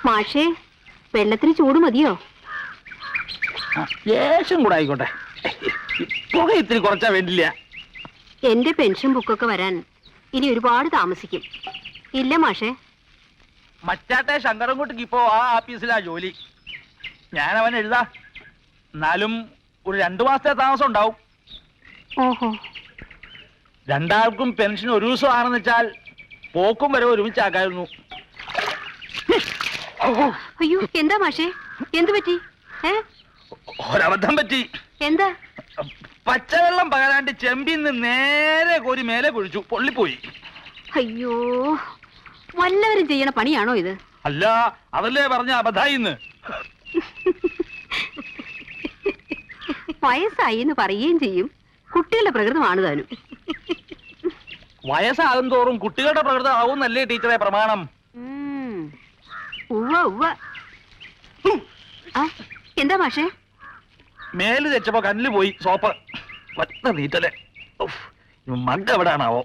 മാഷേ, വെള്ളത്തിന് ചൂട് മതിയോ? ലേശം കൂടെ ആയിക്കോട്ടെ. പുക ഇത്തിരി കുറച്ചാ വേണ്ടില്ല. എന്റെ പെൻഷൻ ബുക്കൊക്കെ വരാൻ ഇനി ഒരുപാട് താമസിക്കും. ഇല്ല മാഷേ? മറ്റാട്ടെ ശങ്കരൻകുട്ടിക്ക് ഇപ്പോ ആ ആഫീസിലാ ജോലി. ഞാൻ അവൻ എഴുതാ. എന്നാലും ഒരു 2 മാസത്തെ താമസം ഉണ്ടാവും. ഓഹോ. രണ്ടാൾക്കും പെൻഷൻ ഒരു ദിവസം ആണെന്ന് വെച്ചാൽ പോക്കും വരെ ഒരുമിച്ചാക്കായിരുന്നു. അയ്യോ, എന്താ മാഷേ? എന്തു പറ്റി? ഒരബദ്ധം പറ്റി. എന്താ? പച്ചവെള്ളം പകരാണ്ട് ചെമ്പിന്ന് നേരെ കോരി മേലെ കുഴിച്ചു. പൊള്ളിപ്പോയി. അയ്യോ, വല്ലവരും ചെയ്യണ പണിയാണോ ഇത്? അല്ല, അതല്ലേ പറഞ്ഞ അബദ്ധായിന്ന്. വയസ്സായി എന്ന് പറയുകയും ചെയ്യും. കുട്ടികളുടെ പ്രകൃതമാണ് താനും. വയസ്സാകും തോറും കുട്ടികളുടെ പ്രകൃതം ആവുന്നല്ലേ ടീച്ചറെ പ്രമാണം? എന്താ മാഷേ? മേല് തെച്ചപ്പോ കണ്ണില് പോയി സോപ്പ്. ഒറ്റ നീറ്റല്ലേ. മഗ് എവിടാണാവോ?